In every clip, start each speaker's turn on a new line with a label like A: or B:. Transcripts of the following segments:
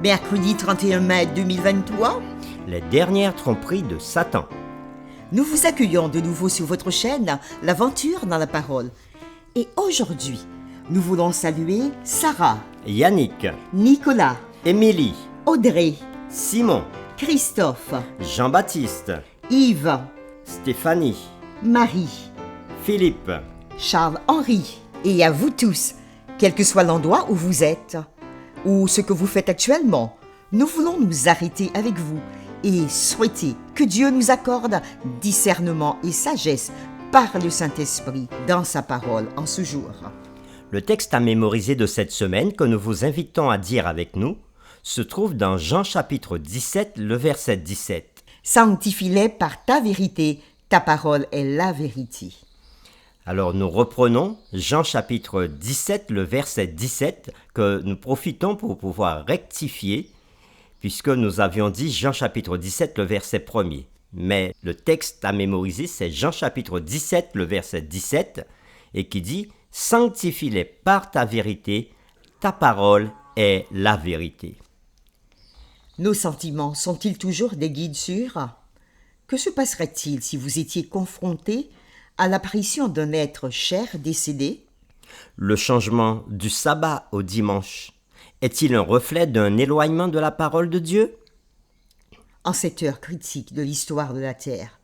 A: Mercredi 31 mai 2023,
B: Les dernières tromperies de Satan.
A: nous vous accueillons de nouveau sur votre chaîne L'Aventure dans la Parole. Et aujourd'hui, nous voulons saluer Sarah,
B: Yannick,
A: Nicolas,
B: Émilie,
A: Audrey,
B: Simon,
A: Christophe,
B: Jean-Baptiste,
A: Yves,
B: Stéphanie,
A: Marie,
B: Philippe.
A: Charles-Henri et à vous tous, quel que soit l'endroit où vous êtes ou ce que vous faites actuellement, nous voulons nous arrêter avec vous et souhaiter que Dieu nous accorde discernement et sagesse par le Saint-Esprit dans sa parole en ce jour.
B: Le texte à mémoriser de cette semaine que nous vous invitons à dire avec nous se trouve dans Jean chapitre 17, le verset 17.
A: Sanctifie-les par ta vérité, ta parole est la vérité.
B: Alors nous reprenons Jean chapitre 17, le verset 17, que nous profitons pour pouvoir rectifier, puisque nous avions dit Jean chapitre 17, le verset 1er. Mais le texte à mémoriser, c'est Jean chapitre 17, le verset 17, et qui dit « Sanctifie-les par ta vérité, ta parole est la vérité. »
A: Nos sentiments sont-ils toujours des guides sûrs? Que se passerait-il si vous étiez confronté à l'apparition d'un être cher décédé?
B: Le changement du sabbat au dimanche est-il un reflet d'un éloignement de la parole de Dieu?
A: En cette heure critique de l'histoire de la Terre,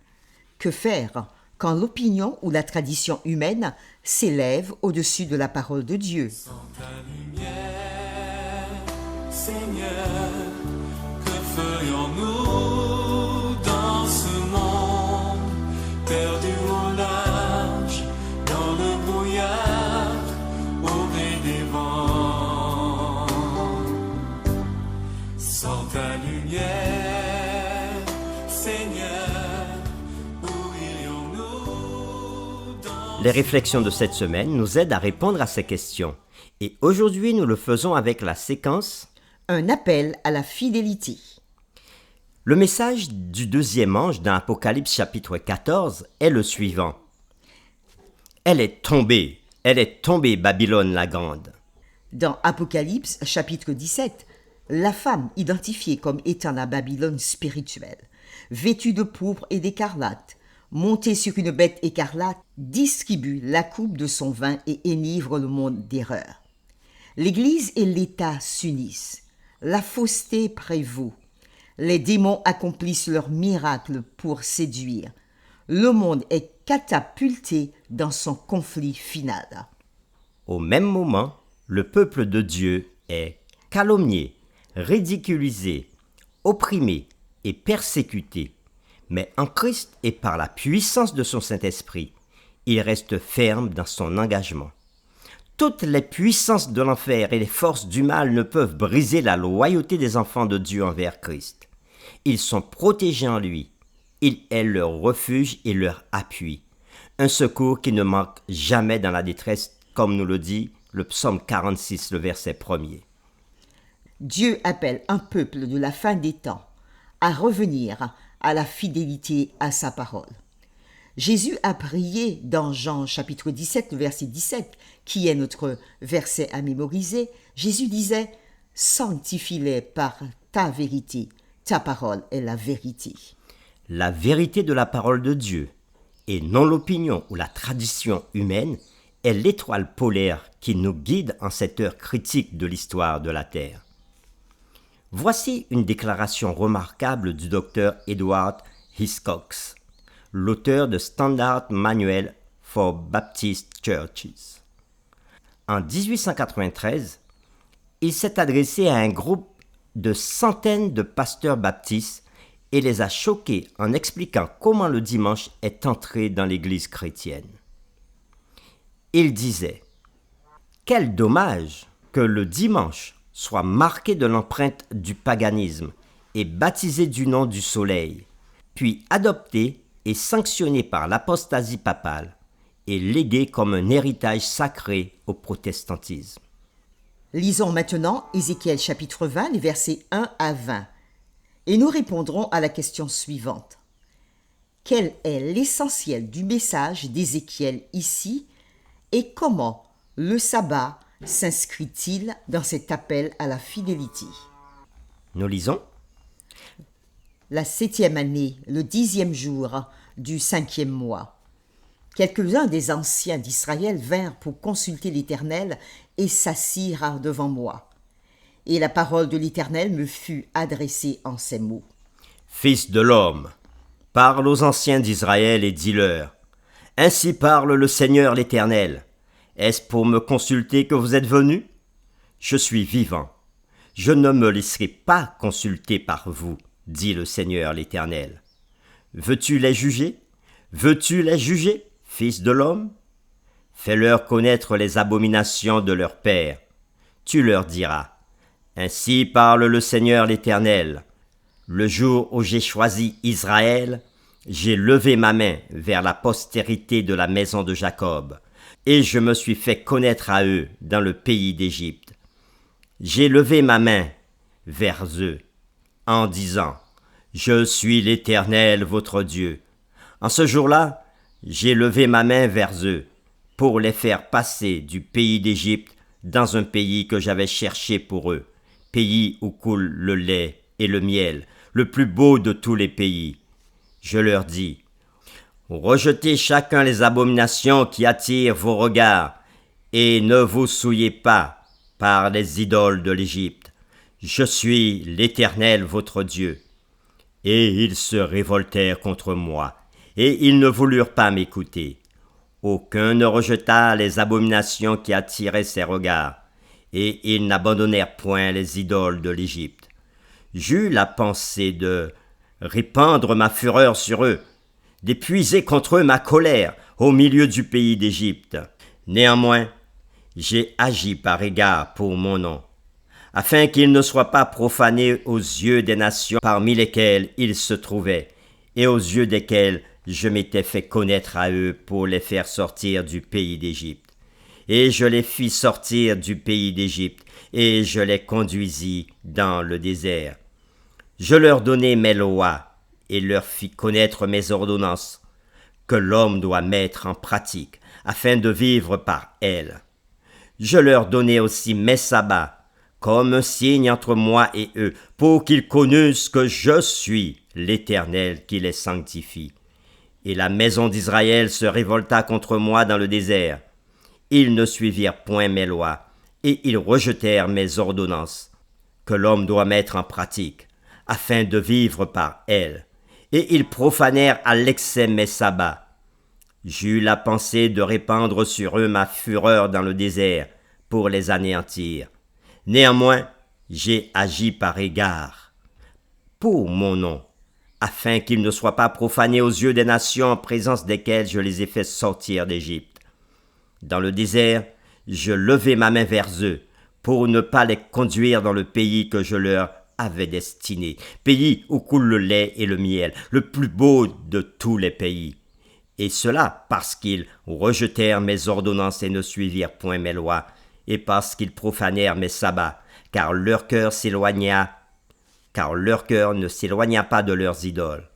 A: que faire quand l'opinion ou la tradition humaine s'élève au-dessus de la parole de Dieu?
C: Sans ta lumière, Seigneur, que ferions-nous dans ce monde perdu au large, dans le brouillard, au gré des vents? Sans ta lumière, Seigneur, où irions-nous dans
B: Les réflexions de cette semaine nous aident à répondre à ces questions. Et aujourd'hui, nous le faisons avec la séquence.
A: Un appel à la fidélité.
B: Le message du deuxième ange dans Apocalypse chapitre 14 est le suivant. Elle est tombée, Babylone la grande.
A: Dans Apocalypse chapitre 17, la femme identifiée comme étant la Babylone spirituelle, vêtue de pourpre et d'écarlate, montée sur une bête écarlate, distribue la coupe de son vin et enivre le monde d'erreur. L'Église et l'État s'unissent. La fausseté prévaut. Les démons accomplissent leurs miracles pour séduire. Le monde est catapulté dans son conflit final.
B: Au même moment, le peuple de Dieu est calomnié, ridiculisé, opprimé et persécuté. Mais en Christ et par la puissance de son Saint-Esprit, il reste ferme dans son engagement. Toutes les puissances de l'enfer et les forces du mal ne peuvent briser la loyauté des enfants de Dieu envers Christ. Ils sont protégés en lui. Il est leur refuge et leur appui. Un secours qui ne manque jamais dans la détresse, comme nous le dit le psaume 46, le verset 1er.
A: Dieu appelle un peuple de la fin des temps à revenir à la fidélité à sa parole. Jésus a prié dans Jean chapitre 17, verset 17, qui est notre verset à mémoriser. Jésus disait « Sanctifie-les par ta vérité, ta parole est la vérité. »
B: La vérité de la parole de Dieu, et non l'opinion ou la tradition humaine, est l'étoile polaire qui nous guide en cette heure critique de l'histoire de la Terre. Voici une déclaration remarquable du docteur Edward Hiscox, l'auteur de Standard Manual for Baptist Churches. En 1893, il s'est adressé à un groupe de centaines de pasteurs baptistes et les a choqués en expliquant comment le dimanche est entré dans l'Église chrétienne. Il disait « Quel dommage que le dimanche soit marqué de l'empreinte du paganisme et baptisé du nom du soleil, puis adopté et sanctionné par l'apostasie papale et légué comme un héritage sacré au protestantisme. »
A: Lisons maintenant Ézéchiel chapitre 20, les versets 1 à 20. Et nous répondrons à la question suivante. Quel est l'essentiel du message d'Ézéchiel ici et comment le sabbat s'inscrit-il dans cet appel à la fidélité?
B: Nous lisons.
A: La 7e année, le 10e jour du 5e mois. Quelques-uns des anciens d'Israël vinrent pour consulter l'Éternel et s'assirent devant moi. Et la parole de l'Éternel me fut adressée en ces mots.
B: Fils de l'homme, parle aux anciens d'Israël et dis-leur, ainsi parle le Seigneur l'Éternel. Est-ce pour me consulter que vous êtes venus? Je suis vivant. Je ne me laisserai pas consulter par vous, dit le Seigneur l'Éternel. Veux-tu les juger? Veux-tu les juger, fils de l'homme? Fais-leur connaître les abominations de leur père. Tu leur diras, ainsi parle le Seigneur l'Éternel. Le jour où j'ai choisi Israël, j'ai levé ma main vers la postérité de la maison de Jacob, et je me suis fait connaître à eux dans le pays d'Égypte. J'ai levé ma main vers eux, en disant, je suis l'Éternel votre Dieu. En ce jour-là, j'ai levé ma main vers eux, pour les faire passer du pays d'Égypte dans un pays que j'avais cherché pour eux, pays où coule le lait et le miel, le plus beau de tous les pays. Je leur dis, rejetez chacun les abominations qui attirent vos regards, et ne vous souillez pas par les idoles de l'Égypte. Je suis l'Éternel votre Dieu. Et ils se révoltèrent contre moi, et ils ne voulurent pas m'écouter. Aucun ne rejeta les abominations qui attiraient ses regards, et ils n'abandonnèrent point les idoles de l'Égypte. J'eus la pensée de répandre ma fureur sur eux, d'épuiser contre eux ma colère au milieu du pays d'Égypte. Néanmoins, j'ai agi par égard pour mon nom, afin qu'il ne soit pas profané aux yeux des nations parmi lesquelles ils se trouvaient, et aux yeux desquelles je m'étais fait connaître à eux pour les faire sortir du pays d'Égypte. Et je les fis sortir du pays d'Égypte, et je les conduisis dans le désert. Je leur donnai mes lois, et leur fis connaître mes ordonnances, que l'homme doit mettre en pratique, afin de vivre par elles. Je leur donnai aussi mes sabbats, comme un signe entre moi et eux, pour qu'ils connussent que je suis l'Éternel qui les sanctifie. Et la maison d'Israël se révolta contre moi dans le désert. Ils ne suivirent point mes lois, et ils rejetèrent mes ordonnances, que l'homme doit mettre en pratique, afin de vivre par elles. Et ils profanèrent à l'excès mes sabbats. J'eus la pensée de répandre sur eux ma fureur dans le désert, pour les anéantir. Néanmoins, j'ai agi par égard pour mon nom, afin qu'ils ne soient pas profanés aux yeux des nations en présence desquelles je les ai fait sortir d'Égypte. Dans le désert, je levai ma main vers eux, pour ne pas les conduire dans le pays que je leur avais destiné, pays où coule le lait et le miel, le plus beau de tous les pays. Et cela parce qu'ils rejetèrent mes ordonnances et ne suivirent point mes lois, et parce qu'ils profanèrent mes sabbats, car leur cœur ne s'éloigna pas de leurs idoles.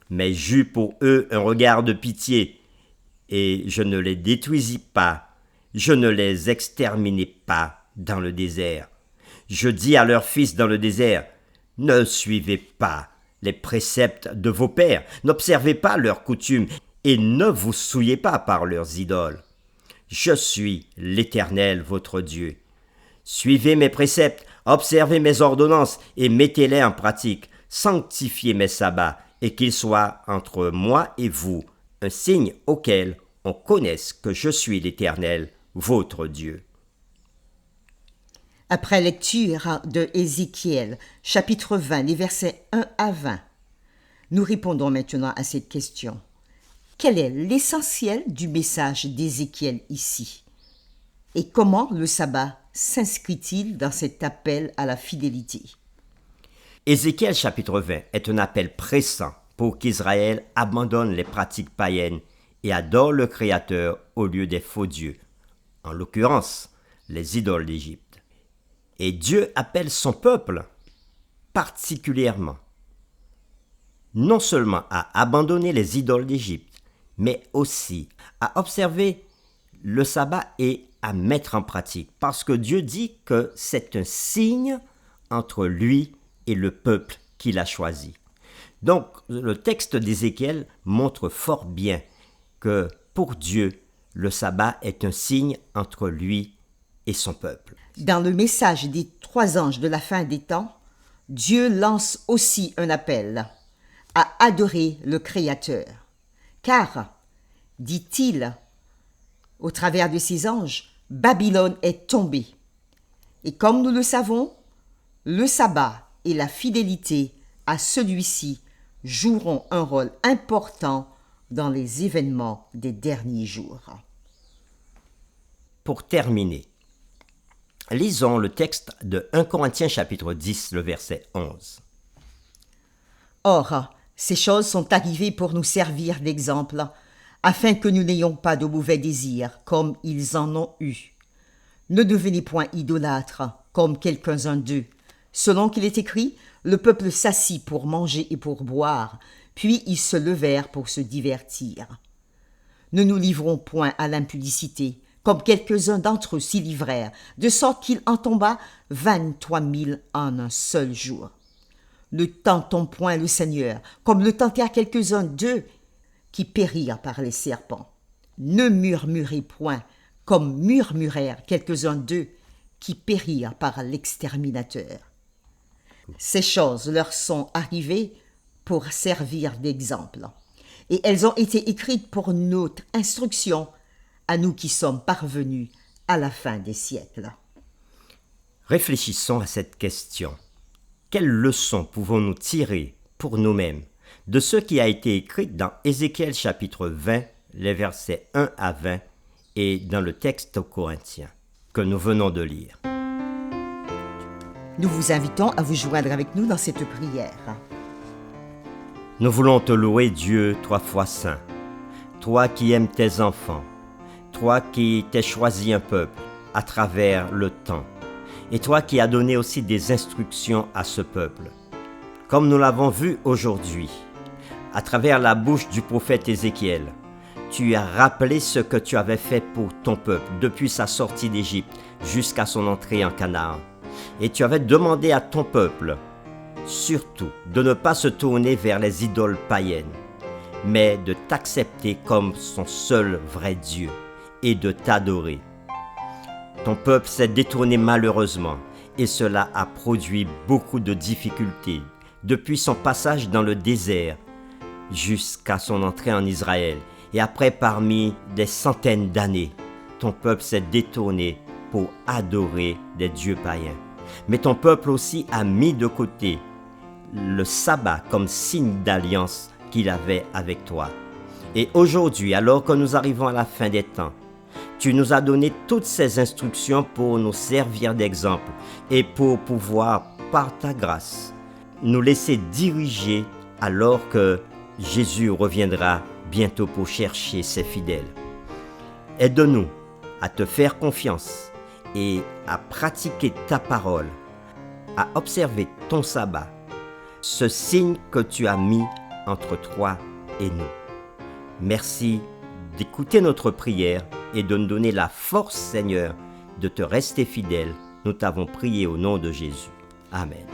B: Mais j'eus pour eux un regard de pitié, et je ne les détruisis pas, je ne les exterminai pas dans le désert. Je dis à leurs fils dans le désert, ne suivez pas les préceptes de vos pères, n'observez pas leurs coutumes, et ne vous souillez pas par leurs idoles. Je suis l'Éternel votre Dieu. Suivez mes préceptes, observez mes ordonnances et mettez-les en pratique. Sanctifiez mes sabbats et qu'ils soient entre moi et vous un signe auquel on connaisse que je suis l'Éternel, votre Dieu.
A: Après lecture de Ézéchiel, chapitre 20, les versets 1 à 20, nous répondons maintenant à cette question. Quel est l'essentiel du message d'Ézéchiel ici? Et comment le sabbat s'inscrit-il dans cet appel à la fidélité?
B: Ézéchiel chapitre 20 est un appel pressant pour qu'Israël abandonne les pratiques païennes et adore le Créateur au lieu des faux dieux, en l'occurrence les idoles d'Égypte. Et Dieu appelle son peuple particulièrement, non seulement à abandonner les idoles d'Égypte, mais aussi à observer le sabbat et à mettre en pratique, parce que Dieu dit que c'est un signe entre lui et le peuple qu'il a choisi. Donc, le texte d'Ézéchiel montre fort bien que pour Dieu, le sabbat est un signe entre lui et son peuple.
A: Dans le message des 3 anges de la fin des temps, Dieu lance aussi un appel à adorer le Créateur. Car, dit-il, au travers de ces anges, Babylone est tombée. Et comme nous le savons, le sabbat et la fidélité à celui-ci joueront un rôle important dans les événements des derniers jours.
B: Pour terminer, lisons le texte de 1 Corinthiens chapitre 10, le verset 11.
A: Or, ces choses sont arrivées pour nous servir d'exemple, afin que nous n'ayons pas de mauvais désirs, comme ils en ont eu. Ne devenez point idolâtres, comme quelques-uns d'eux. Selon qu'il est écrit, le peuple s'assit pour manger et pour boire, puis ils se levèrent pour se divertir. Ne nous livrons point à l'impudicité, comme quelques-uns d'entre eux s'y livrèrent, de sorte qu'il en tomba 23 000 en un seul jour. Ne tentons point le Seigneur, comme le tentèrent quelques-uns d'eux qui périrent par les serpents. Ne murmurez point, comme murmurèrent quelques-uns d'eux qui périrent par l'exterminateur. Ces choses leur sont arrivées pour servir d'exemple, et elles ont été écrites pour notre instruction, à nous qui sommes parvenus à la fin des siècles.
B: Réfléchissons à cette question. Quelles leçons pouvons-nous tirer pour nous-mêmes de ce qui a été écrit dans Ézéchiel chapitre 20, les versets 1 à 20, et dans le texte aux Corinthiens que nous venons de lire?
A: Nous vous invitons à vous joindre avec nous dans cette prière.
B: Nous voulons te louer, Dieu, 3 fois saint, toi qui aimes tes enfants, toi qui t'es choisi un peuple à travers le temps, et toi qui as donné aussi des instructions à ce peuple. Comme nous l'avons vu aujourd'hui, à travers la bouche du prophète Ézéchiel, tu as rappelé ce que tu avais fait pour ton peuple depuis sa sortie d'Égypte jusqu'à son entrée en Canaan. Et tu avais demandé à ton peuple, surtout, de ne pas se tourner vers les idoles païennes, mais de t'accepter comme son seul vrai Dieu et de t'adorer. Ton peuple s'est détourné malheureusement et cela a produit beaucoup de difficultés depuis son passage dans le désert jusqu'à son entrée en Israël. Et après, parmi des centaines d'années, ton peuple s'est détourné pour adorer des dieux païens. Mais ton peuple aussi a mis de côté le sabbat comme signe d'alliance qu'il avait avec toi. Et aujourd'hui, alors que nous arrivons à la fin des temps, tu nous as donné toutes ces instructions pour nous servir d'exemple et pour pouvoir, par ta grâce, nous laisser diriger alors que Jésus reviendra bientôt pour chercher ses fidèles. Aide-nous à te faire confiance et à pratiquer ta parole, à observer ton sabbat, ce signe que tu as mis entre toi et nous. Merci d'écouter notre prière et de nous donner la force, Seigneur, de te rester fidèle. Nous t'avons prié au nom de Jésus. Amen.